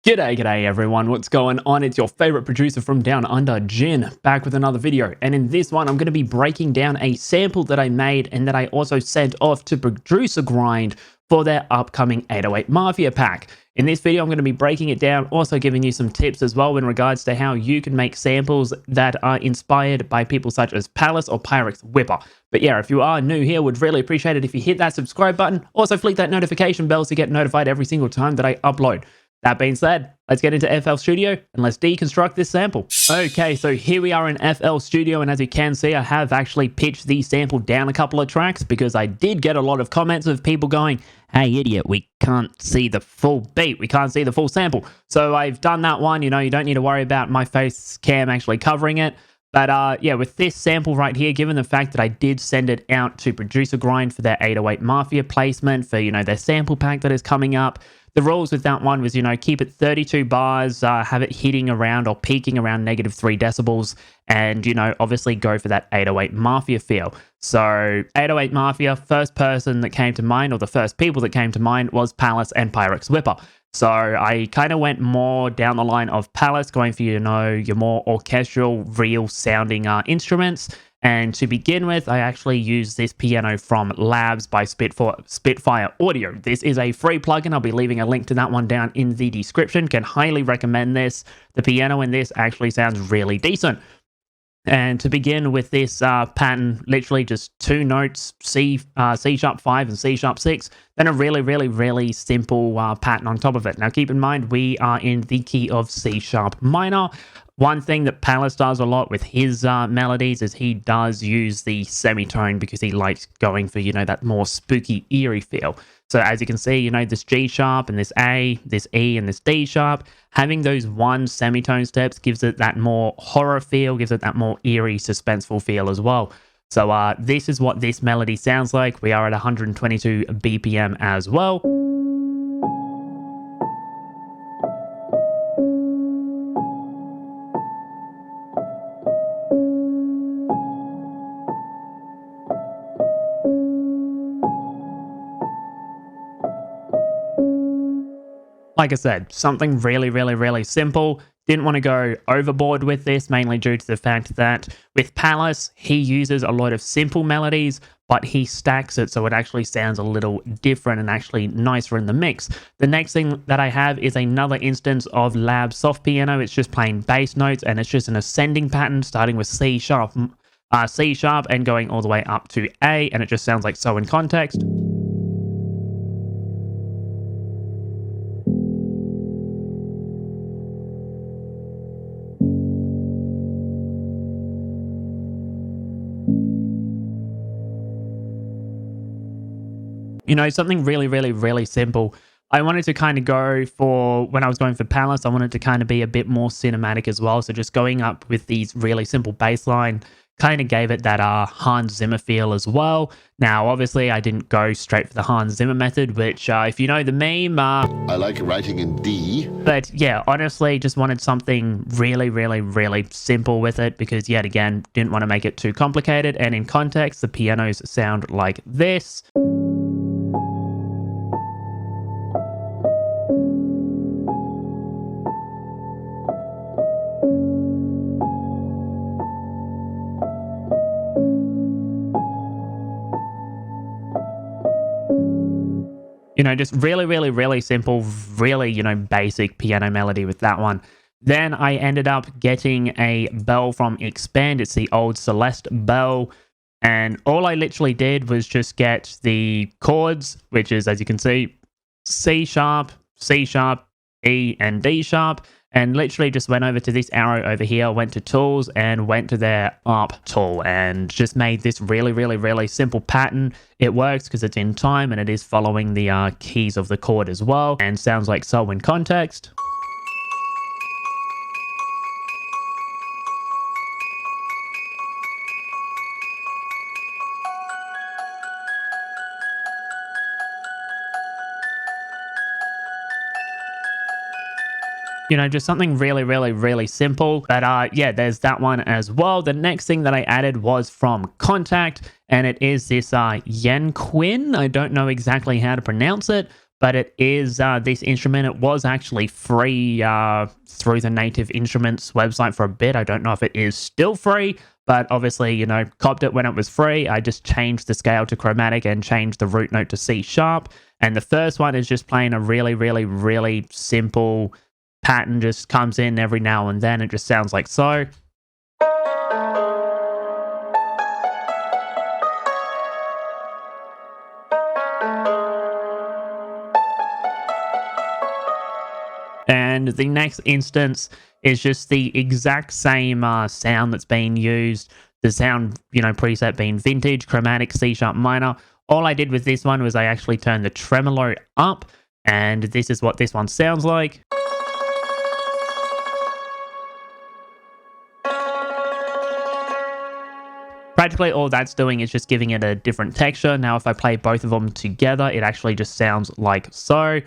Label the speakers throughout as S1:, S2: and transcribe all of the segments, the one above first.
S1: G'day everyone, what's going on? It's your favorite producer from down under, Jhin, back with another video. And in this one, I'm going to be breaking down a sample that I made and that I also sent off to Producer Grind for their upcoming 808 Mafia pack. In this video, I'm going to be breaking it down, also giving you some tips as well in regards to how you can make samples that are inspired by people such as PVLACE or Pyrex Whipper. But yeah, if you are new here, would really appreciate it if you hit that subscribe button. Also flick that notification bell to get notified every single time that I upload. That being said, let's get into FL Studio and let's deconstruct this sample. Okay, so here we are in FL Studio, and as you can see, I have actually pitched the sample down a couple of tracks because I did get a lot of comments of people going, "Hey idiot, we can't see the full beat, we can't see the full sample." So I've done that one, you don't need to worry about my face cam actually covering it. But yeah, with this sample right here, given the fact that I did send it out to Producer Grind for their 808 Mafia placement for, their sample pack that is coming up, the rules with that one was, keep it 32 bars, have it hitting around or peaking around -3 decibels, and, obviously go for that 808 Mafia feel. So 808 Mafia, first person that came to mind, or the first people that came to mind, was PVLACE and Pyrex Whipper. So I kind of went more down the line of PVLACE, going for, your more orchestral, real sounding instruments. And to begin with, I actually used this piano from Labs by Spitfire Audio. This is a free plugin. I'll be leaving a link to that one down in the description. Can highly recommend this. The piano in this actually sounds really decent. And to begin with this pattern, literally just two notes, C sharp 5 and C sharp 6, then a really simple pattern on top of it. Now keep in mind, we are in the key of C sharp minor. One thing that PVLACE does a lot with his melodies is he does use the semitone because he likes going for, that more spooky, eerie feel. So as you can see, this G sharp and this A, this E and this D sharp, having those one semitone steps gives it that more horror feel, gives it that more eerie, suspenseful feel as well. So this is what this melody sounds like. We are at 122 BPM as well. Like I said, something really simple. Didn't want to go overboard with this, mainly due to the fact that with PVLACE, he uses a lot of simple melodies, but he stacks it so it actually sounds a little different and actually nicer in the mix. The next thing that I have is another instance of Lab soft piano. It's just playing bass notes, and it's just an ascending pattern starting with C sharp and going all the way up to A, and it just sounds like So in Context. Something really simple. I wanted to kind of go for, when I was going for PVLACE, I wanted to kind of be a bit more cinematic as well. So just going up with these really simple bass line kind of gave it that Hans Zimmer feel as well. Now, obviously, I didn't go straight for the Hans Zimmer method, which, if you know the meme...
S2: I like writing in D.
S1: But yeah, honestly, just wanted something really simple with it because, yet again, didn't want to make it too complicated. And in context, the pianos sound like this. Just really simple, really, basic piano melody with that one. Then I ended up getting a bell from Expand. It's the old Celeste bell. And all I literally did was just get the chords, which is, as you can see, C sharp, E, and D sharp. And literally just went over to this arrow over here, went to Tools, and went to their Up tool, and just made this really simple pattern. It works because it's in time, and it is following the keys of the chord as well, and sounds like So in Context. Just something really simple. But yeah, there's that one as well. The next thing that I added was from Contact, and it is this Yen Quinn. I don't know exactly how to pronounce it, but it is this instrument. It was actually free through the Native Instruments website for a bit. I don't know if it is still free, but obviously, you know, copped it when it was free. I just changed the scale to chromatic and changed the root note to C sharp. And the first one is just playing a really, really, really simple pattern. Just comes in every now and then. It just sounds like so. And the next instance is just the exact same sound that's being used. The sound, you know, preset being vintage, chromatic, C sharp minor. All I did with this one was I actually turned the tremolo up, and this is what this one sounds like. Practically all that's doing is just giving it a different texture. Now, if I play both of them together, it actually just sounds like so.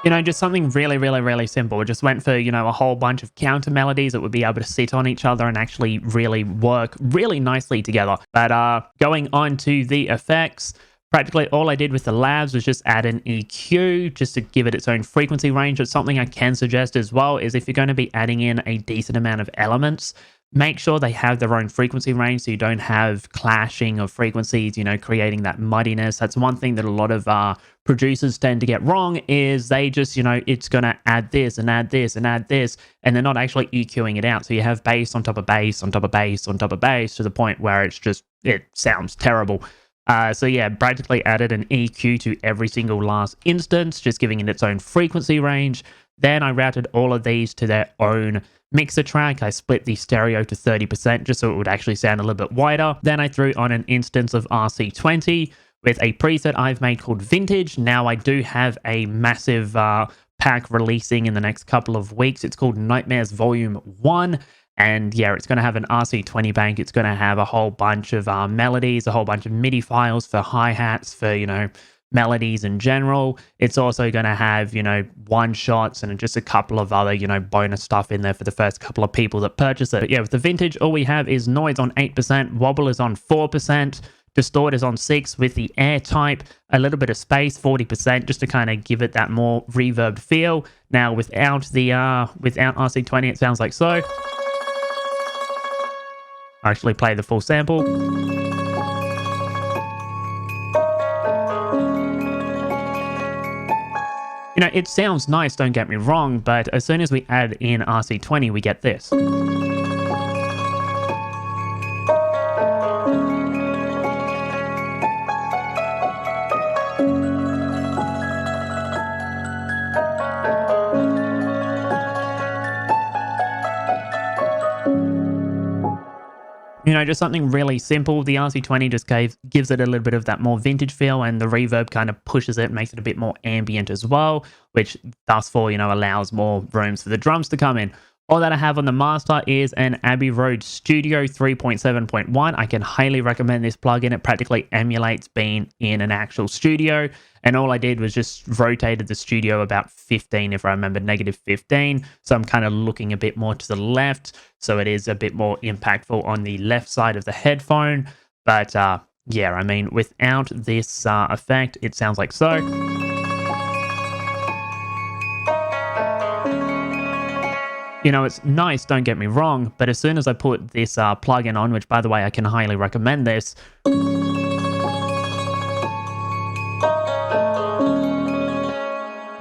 S1: You know, just something really, really, really simple. We just went for, you know, a whole bunch of counter melodies that would be able to sit on each other and actually really work really nicely together. But going on to the effects, practically all I did with the labs was just add an EQ just to give it its own frequency range. It's something I can suggest as well is if you're going to be adding in a decent amount of elements, make sure they have their own frequency range so you don't have clashing of frequencies, you know, creating that muddiness. That's one thing that a lot of producers tend to get wrong is they just, you know, it's going to add this and add this and add this, and they're not actually EQing it out. So you have bass on top of bass on top of bass on top of bass to the point where it's just, it sounds terrible. So yeah, practically added an EQ to every single last instance, just giving it its own frequency range. Then I routed all of these to their own mixer track. I split the stereo to 30% just so it would actually sound a little bit wider. Then I threw on an instance of RC20 with a preset I've made called Vintage. Now I do have a massive pack releasing in the next couple of weeks. It's called Nightmares Volume 1. And yeah, it's going to have an RC20 bank. It's going to have a whole bunch of melodies, a whole bunch of MIDI files for hi-hats, for, you know, melodies in general. It's also going to have, you know, one-shots and just a couple of other, you know, bonus stuff in there for the first couple of people that purchase it. But yeah, with the Vintage, all we have is noise on 8%, wobble is on 4%, distort is on 6%, with the air type, a little bit of space, 40%, just to kind of give it that more reverb feel. Now, without RC20, it sounds like so. I actually play the full sample. You know, it sounds nice, don't get me wrong, but as soon as we add in RC20, we get this. You know, just something really simple. The RC20 just gives it a little bit of that more vintage feel, and the reverb kind of pushes it, makes it a bit more ambient as well, which thus for, you know, allows more rooms for the drums to come in. All that I have on the master is an Abbey Road Studio 3.7.1. I can highly recommend this plugin. It practically emulates being in an actual studio. And all I did was just rotated the studio about 15, if I remember, -15. So I'm kind of looking a bit more to the left. So it is a bit more impactful on the left side of the headphone. But yeah, I mean, without this effect, it sounds like so. You know, it's nice, don't get me wrong, but as soon as I put this plugin on, which by the way, I can highly recommend this,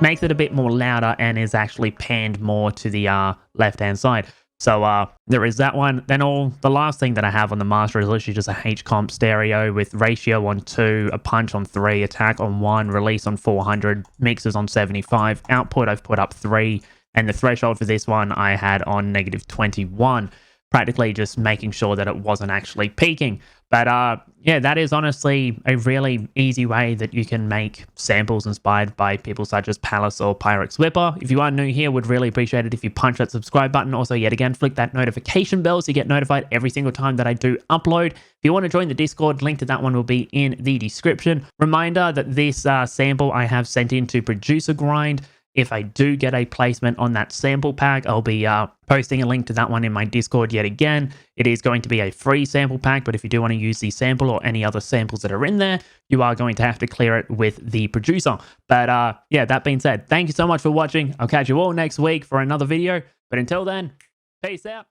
S1: makes it a bit more louder and is actually panned more to the left-hand side. So there is that one. Then the last thing that I have on the master is literally just a H-comp stereo with ratio on 2, a punch on 3, attack on 1, release on 400, mixers on 75, output I've put up 3, and the threshold for this one I had on -21. practically just making sure that it wasn't actually peaking. But yeah, that is honestly a really easy way that you can make samples inspired by people such as Palace or Pyrex Whipper. If you are new here, would really appreciate it if you punch that subscribe button. Also, yet again, flick that notification bell so you get notified every single time that I do upload. If you want to join the Discord, link to that one will be in the description. Reminder that this sample I have sent in to Producer Grind. If I do get a placement on that sample pack, I'll be posting a link to that one in my Discord yet again. It is going to be a free sample pack, but if you do want to use the sample or any other samples that are in there, you are going to have to clear it with the producer. But yeah, that being said, thank you so much for watching. I'll catch you all next week for another video. But until then, peace out.